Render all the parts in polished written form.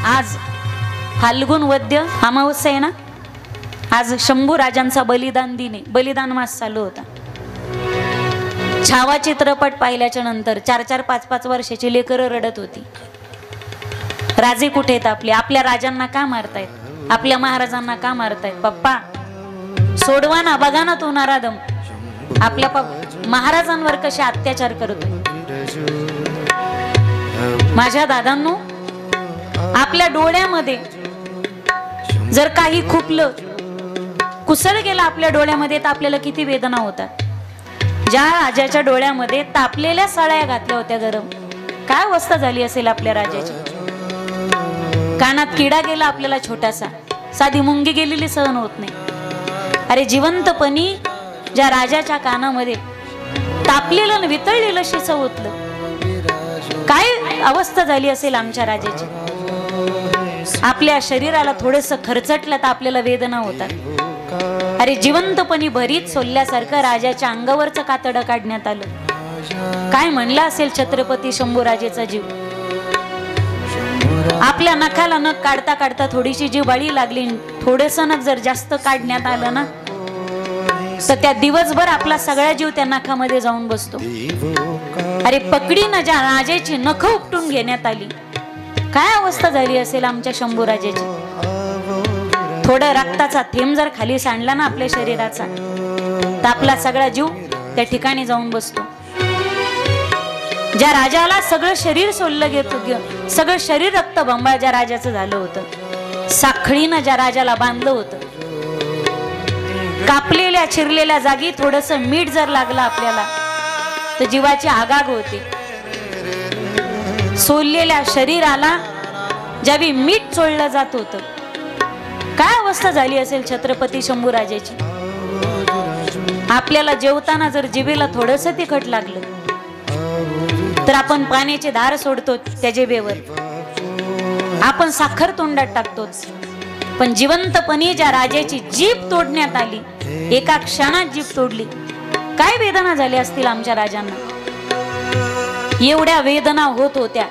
आज फाल्गुन वद्य अमावस्या आहे ना, आज शंभू राजांचा बलिदान दिन आहे. बलिदान मास चालू होता. छावा चित्रपट पाहिल्याच्या नंतर 4-4, 5-5 वर्षाची लेकरं रडत होती. राजे कुठे आहेत आपले? आपल्या राजांना का मारतायत? आपल्या महाराजांना का मारतायत? पप्पा सोडवा ना, बघा ना तो नराधम आपल्या महाराजांवर कसे अत्याचार करतो. माझ्या दादांनो, आपल्या डोळ्यामध्ये जर काही खुपलं, कुसळ गेला आपल्या डोळ्यामध्ये, तर आपल्याला किती वेदना होतात. ज्या राजाच्या डोळ्यामध्ये तापलेल्या साळ्या घातल्या होत्या गरम, काय अवस्था झाली असेल आपल्या राजाची. कानात किडा गेला आपल्याला छोटासा, साधी मुंगी गेलेली सहन होत नाही. अरे जिवंतपणी ज्या राजाच्या कानामध्ये तापलेलं वितळलेलं शिच ओतलं, काय अवस्था झाली असेल आमच्या राजाची. आपल्या शरीराला थोडंसं खरचटलं तर आपल्याला वेदना होतात. अरे जिवंतपणी भरीत सोलल्यासारखं राजाच्या अंगावरचं कातडं काढण्यात आलं. काय म्हणला असेल छत्रपती शंभूराजेचा जीव. आपल्या नखाला नख काढता काढता थोडीशी जी बळी लागली, थोडस नख जर जास्त काढण्यात आलं ना, तर त्या दिवसभर आपला सगळा जीव त्या नखामध्ये जाऊन बसतो. अरे पकडीनं ज्या राजाची नख उपटून घेण्यात आली, काय अवस्था झाली असेल आमच्या शंभूराजेची. थोडं रक्ताचा थेंब जर खाली सांडला ना आपल्या शरीराचा, तर आपला सगळा जीव त्या ठिकाणी जाऊन बसतो. ज्या राजाला सगळं शरीर सोललं घेत होतं, सगळं शरीर रक्तबंबाळ ज्या राजाचं झालं होतं, साखळीनं ज्या राजाला बांधलं होतं, कापलेल्या चिरलेल्या जागी थोडस मीठ जर लागलं आपल्याला तर जीवाची आगाग होते. सोललेल्या शरीराला ज्यावेळी मीठ चोळलं जात होतं, काय अवस्था झाली असेल छत्रपती शंभूराजेची. आपल्याला जेवताना जर जिभेला थोडस तिखट लागलं तर आपण पाण्याची धार सोडतो त्या जिभेवर, आपण साखर तोंडात टाकतोच. पण जिवंतपणी ज्या राजाची जीभ तोडण्यात आली, एका क्षणात जीभ तोडली, काय वेदना झाल्या असतील आमच्या राजांना. एवढ्या वेदना होत होत्या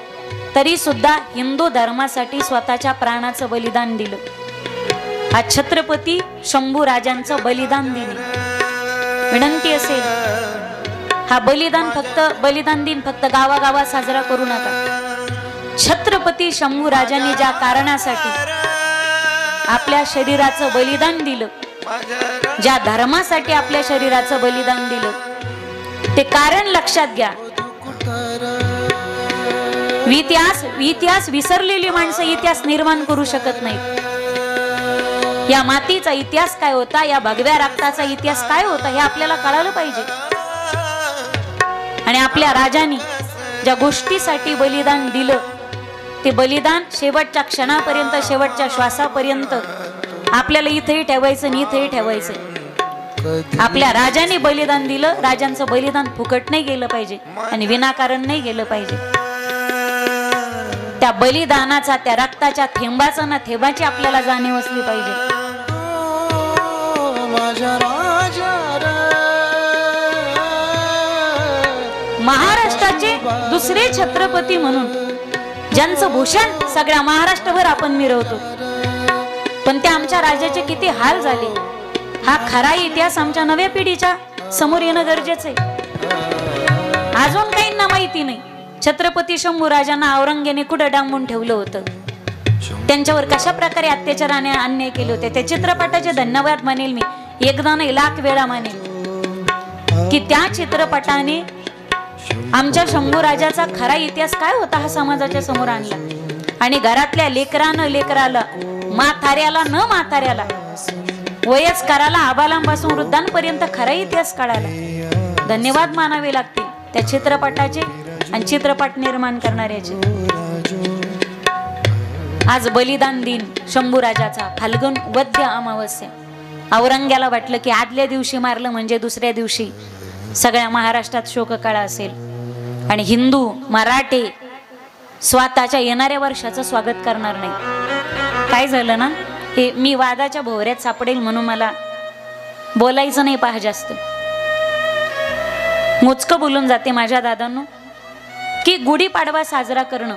तरी सुद्धा हिंदू धर्मासाठी स्वतःच्या प्राणाचं बलिदान दिलं. हा छत्रपती शंभू राजांचं बलिदान दिन. विनंती असेल, हा बलिदान दिन फक्त गावागावात साजरा करू नका. छत्रपती शंभू राजांनी ज्या कारणासाठी आपल्या शरीराचं बलिदान दिलं, ज्या धर्मासाठी आपल्या शरीराचं बलिदान दिलं, ते कारण लक्षात घ्या. इतिहास विसरलेली माणसं इतिहास निर्माण करू शकत नाही. या मातीचा इतिहास काय होता, या भगव्या रक्ताचा इतिहास काय होता, हे आपल्याला कळालं पाहिजे. आणि आपल्या राजांनी ज्या गोष्टीसाठी बलिदान दिलं, ते बलिदान शेवटच्या क्षणापर्यंत, शेवटच्या श्वासापर्यंत आपल्याला इथेही ठेवायचं आणि इथेही ठेवायचं. आपल्या राजांनी बलिदान दिलं, राजांचं बलिदान फुकट नाही गेलं पाहिजे आणि विनाकारण नाही गेलं पाहिजे. त्या बलिदानाचा, त्या रक्ताच्या थेंबाचं ना थेंबाची आपल्याला जाणीव असली पाहिजे. महाराष्ट्राचे दुसरे छत्रपती म्हणून ज्यांचं भूषण सगळ्या महाराष्ट्रभर आपण मिरवतो, पण त्या आमच्या राजाचे किती हाल झाले, हा खरा इतिहास आमच्या नव्या पिढीच्या समोर येणं गरजेचं आहे. अजून काहींना माहिती नाही छत्रपती शंभू राजांना औरंगजेबाने कुठं डांबून ठेवलं होतं, त्यांच्यावर कशा प्रकारे अत्याचाराने अन्याय केले होते. त्या चित्रपटाचे धन्यवाद मानेल मी, एकदा नाही लाख वेळा मानेल, की त्या चित्रपटाने आमच्या शंभू राजाचा खरा इतिहास काय होता हा समाजाच्या समोर आणला. आणि घरातल्या लेकराला, म्हाताऱ्याला न म्हाताऱ्याला, वयस्कराला, आबालांपासून वृद्धांपर्यंत खरा इतिहास कळाला. धन्यवाद मानावे लागतील त्या चित्रपटाचे आणि चित्रपट निर्माण करणाऱ्याचे. आज बलिदान दिन शंभू राजाचा, फाल्गुन वद्य अमावस्या. औरंग्याला वाटलं की आदल्या दिवशी मारलं म्हणजे दुसऱ्या दिवशी सगळ्या महाराष्ट्रात शोककळा असेल आणि हिंदू, मराठे स्वतःच्या येणाऱ्या वर्षाचं स्वागत करणार नाही. काय झालं ना, हे मी वादाच्या भोवऱ्यात सापडेल म्हणून मला बोलायचं नाही पहा जास्त. मोजकं बोलून जाते माझ्या दादांनो, की गुढीपाडवा साजरा करणं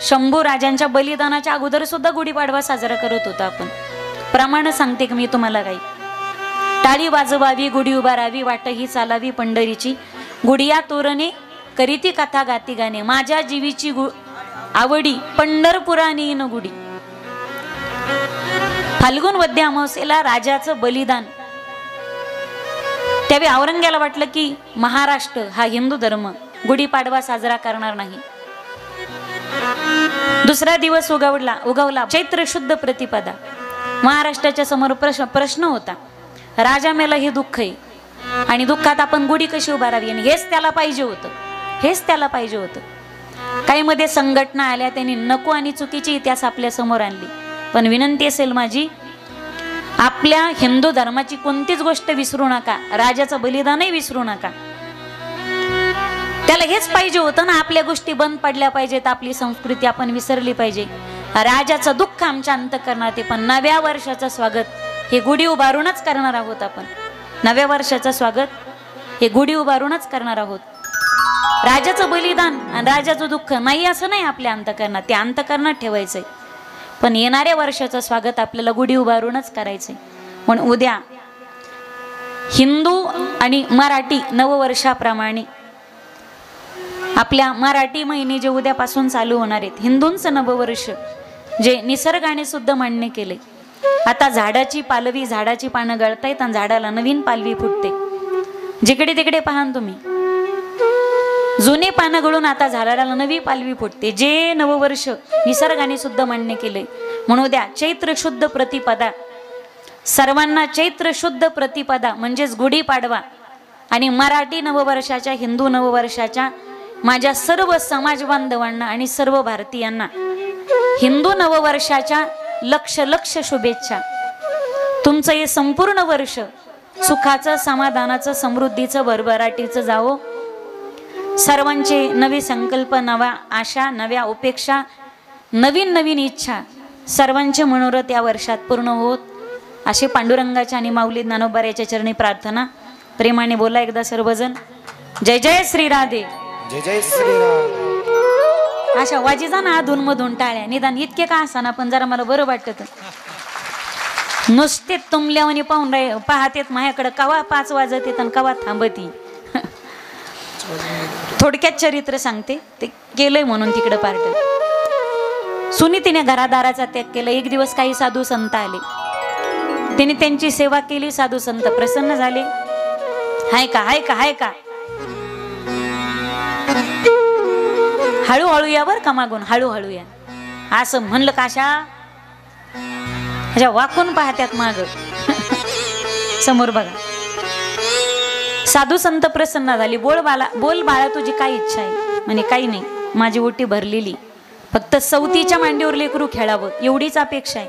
शंभू राजांच्या बलिदानाच्या अगोदर सुद्धा गुढीपाडवा साजरा करत होता आपण. प्रमाण सांगते की मी तुम्हाला काही. टाळी वाजवावी गुढी उभारावी वाट ही चालावी पंढरीची, गुडिया तोरणे करीती कथा गाती गाणे, माझ्या जीवीची आवडी पंढरपुराने येईन गुढी. फाल्गुन वद्य अमावस्येला राजाचं बलिदान. त्यावेळी औरंग्याला वाटलं की महाराष्ट्र हा हिंदू धर्म गुढीपाडवा साजरा करणार नाही. दुसरा दिवस उगवला चैत्र शुद्ध प्रतिपदा. महाराष्ट्राच्या समोर प्रश्न होता, राजा मेला हे दुःख आहे आणि दुःखात आपण गुढी कशी उभारावी, आणि हेच त्याला पाहिजे होतं. काही मध्ये संघटना आल्या, त्यांनी नको आणि चुकीची इतिहास आपल्या समोर आणली. पण विनंती असेल माझी, आपल्या हिंदू धर्माची कोणतीच गोष्ट विसरू नका, राजाचं बलिदानही विसरू नका. त्याला हेच पाहिजे होतं ना, आपल्या गोष्टी बंद पडल्या पाहिजेत, आपली संस्कृती आपण विसरली पाहिजे. राजाचं दुःख आमच्या अंतःकरणात आहे, पण नव्या वर्षाचं स्वागत हे गुढी उभारूनच करणार आहोत आपण. नव्या वर्षाचं स्वागत हे गुढी उभारूनच करणार आहोत. राजाचं बलिदान आणि राजाचं दुःख नाही असं नाही आपल्या अंतःकरणात, ते अंतःकरणात ठेवायचंय. पण येणाऱ्या वर्षाचं स्वागत आपल्याला गुढी उभारूनच करायचंय. म्हणून उद्या हिंदू आणि मराठी नववर्षाप्रमाणे आपल्या मराठी महिने जे उद्यापासून चालू होणार आहेत, हिंदूंचं नववर्ष जे निसर्गाने सुद्धा मान्य केले. आता झाडाची पानं गळतायत आणि झाडाला नवीन पालवी फुटते. जिकडे तिकडे पाहा तुम्ही, जुने पानं गळून आता झाडाला नवी पालवी फुटते. जे नववर्ष निसर्गाने सुद्धा मान्य केले. म्हणून उद्या चैत्र शुद्ध प्रतिपदा, सर्वांना चैत्र शुद्ध प्रतिपदा म्हणजेच गुढीपाडवा आणि मराठी नववर्षाच्या, हिंदू नववर्षाच्या माझ्या सर्व समाज बांधवांना आणि सर्व भारतीयांना हिंदू नववर्षाच्या लक्ष लक्ष शुभेच्छा. तुमचं हे संपूर्ण वर्ष सुखाचं, समाधानाचं, समृद्धीचं, भरभराटीचं जावो. सर्वांचे नवे संकल्प, नव्या आशा, नव्या उपेक्षा, नवीन नवीन इच्छा, सर्वांचे मनोरथ या वर्षात पूर्ण होत अशी पांडुरंगाच्या आणि माऊली ज्ञानोबाच्या चरणी प्रार्थना. प्रेमाने बोला एकदा सर्वजण, जय जय श्री राधे, जय जय श्रीराम. अशा वाजीजा ना अधून मधून टाळ्या, निदान इतके का असा ना, पण जरा मला बरं वाटत. नुसते तुमल्यावानी पाहतेत माझ्याकडे, कवा 5 वाजत येत आणि कवा थांबती. थोडक्यात चरित्र सांगते, ते केलंय म्हणून तिकडे पार्ट. सुनीतीने घरादाराचा त्याग केला. एक दिवस काही साधू संत आले, तिने त्यांची सेवा केली. साधू संत प्रसन्न झाले. हाय का हळूहळू या बर का, मागून हळूहळू या असं म्हणलं का, अशा वाकून पाहत्यात माग. समोर बघा. साधू संत प्रसन्न झाली. बोल बाळा तुझी काय इच्छा आहे? म्हणे काही नाही, माझी ओटी भरलेली, फक्त सवतीच्या मांडीवर लेकरू खेळावं एवढीच अपेक्षा आहे.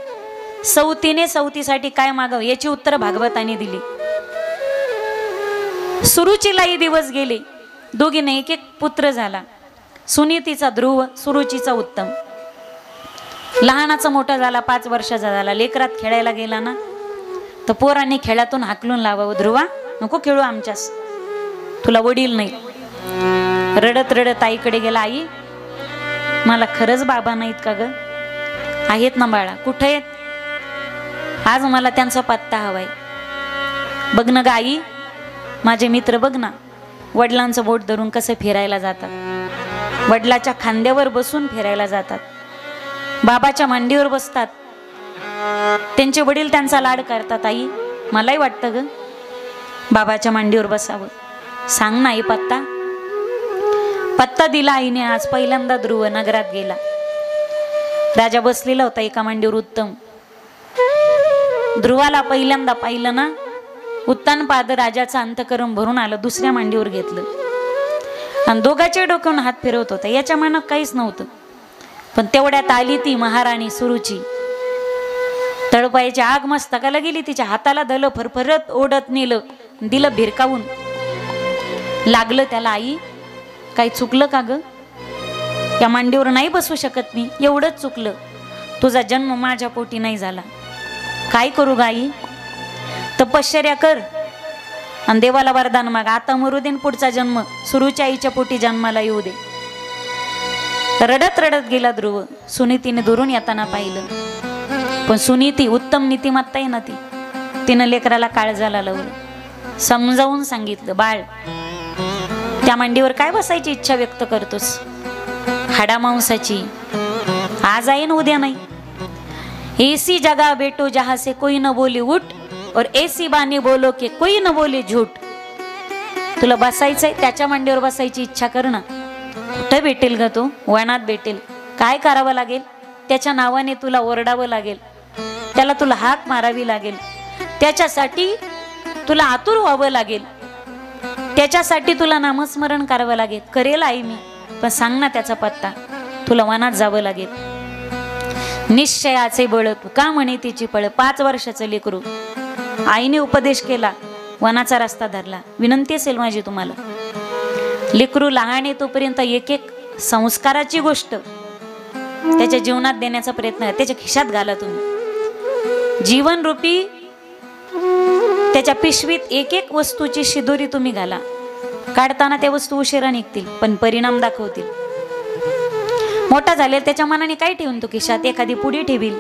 सवतीने सवतीसाठी काय मागावं याची उत्तर भागवताने दिली. सुरुचीलाही दिवस गेले. दोघींना एक एक पुत्र झाला. सुनीतीचा ध्रुव, सुरुचीचा उत्तम. लहानाचा मोठा झाला, 5 वर्षाचा झाला. लेकरात खेळायला गेला ना, तर पोरांनी खेळातून हाकलून लावावं, ध्रुवा नको खेळू आमच्यास, तुला वडील नाही. रडत रडत आईकडे गेला. आई मला खरंच बाबा नाहीत का ग? आहेत ना बाळा. कुठे आहेत? आज मला त्यांचा पत्ता हवाय. बघ ना ग आई, माझे मित्र बघ ना, वडिलांचं बोट धरून कसं फिरायला जातात, वडिलाच्या खांद्यावर बसून फिरायला जातात, बाबाच्या मांडीवर बसतात, त्यांचे वडील त्यांचा लाड करतात. आई मलाही वाटतं ग बाबाच्या मांडीवर बसावं. सांग ना आई पत्ता. पत्ता दिला आईने. आज पहिल्यांदा ध्रुव नगरात गेला. राजा बसलेला होता एका मांडीवर. उत्तम. ध्रुवाला पहिल्यांदा पाहिलं ना, उत्तानपाद राजाचं अंतकरण भरून आलं. दुसऱ्या मांडीवर घेतलं आणि दोघांच्या डोक्यावरून हात फिरवत होता. याच्या मनात काहीच नव्हतं. पण तेवढ्यात आली ती महाराणी सुरुची. तळपायाची आग मस्तकाला गेली. तिच्या हाताला धरलं, फरफरत ओढत नेलं, दिलं भिरकावून. लागलं त्याला. आई काही चुकलं का ग? या मांडीवर नाही बसू शकत मी, एवढंच चुकलं. तुझा जन्म माझ्या पोटी नाही झाला. काय करू ग आई? तपश्चर्या कर आणि देवाला वरदान माग. आता मरू दे, पुढचा जन्म सुरुच्या आईच्या पोटी जन्माला येऊ दे. रडत रडत गेला ध्रुव. सुनीतीने दुरून येताना पाहिलं, पण सुनीती उत्तम नीतिमत्ता आहे ना ती, तिनं लेकराला काळजाला लावलं, समजावून सांगितलं, बाळ त्या मांडीवर काय बसायची इच्छा व्यक्त करतोस? हाडामांसाची, आज आहे ना उद्या नाही. ऐसी जगह बैठो जहां से कोई न बोले उठ, और ऐसी बानी बोलो के कोई न बोले झूठ. तुला बसायचंय त्याच्या मांडीवर बसायची इच्छा कर ना. कुठे भेटेल ग तो? वनात भेटेल. काय करावं लागेल? त्याच्या नावाने तुला ओरडावं लागेल, त्याला तुला हाक मारावी लागेल, त्याच्यासाठी तुला आतुर व्हावं लागेल, त्याच्यासाठी तुला नामस्मरण करावं लागेल. करेल आई मी, पण सांग ना त्याचा पत्ता. तुला वनात जावं लागेल. निश्चयाचे बळ का म्हणे तिची पळ. 5 वर्षाचं लेकरू, आईने उपदेश केला, वनाचा रस्ता धरला. विनंती असेल माझी तुम्हाला, लेकरू लहान आहे तोपर्यंत एक एक संस्काराची गोष्ट त्याच्या जीवनात देण्याचा प्रयत्न त्याच्या खिशात घाला. तुम्ही जीवन रूपी त्याच्या पिशवीत एक एक वस्तूची शिदोरी तुम्ही घाला. काढताना त्या वस्तू उशिरा निघतील, पण परिणाम दाखवतील. मोठा झालेला त्याच्या मनाने काय ठेवून तो खिशात? एखादी पुडी ठेवील,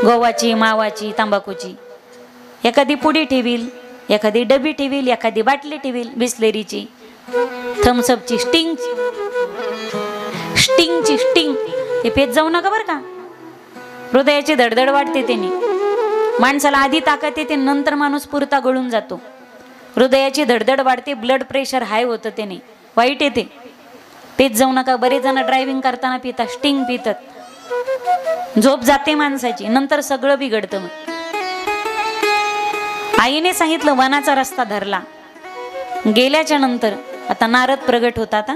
गव्हाची, मावाची, तंबाखूची. एखादी पुडी ठेवील, एखादी डबी ठेवील, एखादी बाटली ठेवील, बिस्लेरीची, थम्सअपची, स्टिंगची. हे पेत जाऊ नका बरं का. हृदयाची धडधड वाढते त्याने. माणसाला आधी ताकद येते, नंतर माणूस पुरता गळून जातो. हृदयाची धडधड वाढते, ब्लड प्रेशर हाय होतं, त्याने वाईट येते. पेत जाऊ नका. बरेच जण ड्रायव्हिंग करताना पितात, स्टिंग पितात. झोप जाते माणसाची, नंतर सगळं बिघडतं. मग आईने सांगितलं, वनाचा रस्ता धरला. गेल्याच्या नंतर आता नारद प्रगट होतात.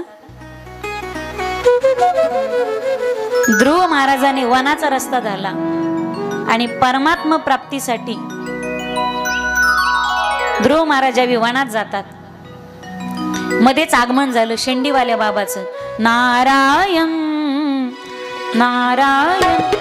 ध्रुव महाराजाने वनाचा रस्ता धरला आणि परमात्मा प्राप्तीसाठी ध्रुव महाराज वनात जातात. मध्येच आगमन झालं शेंडीवाल्या बाबाचं. नारायण नारायण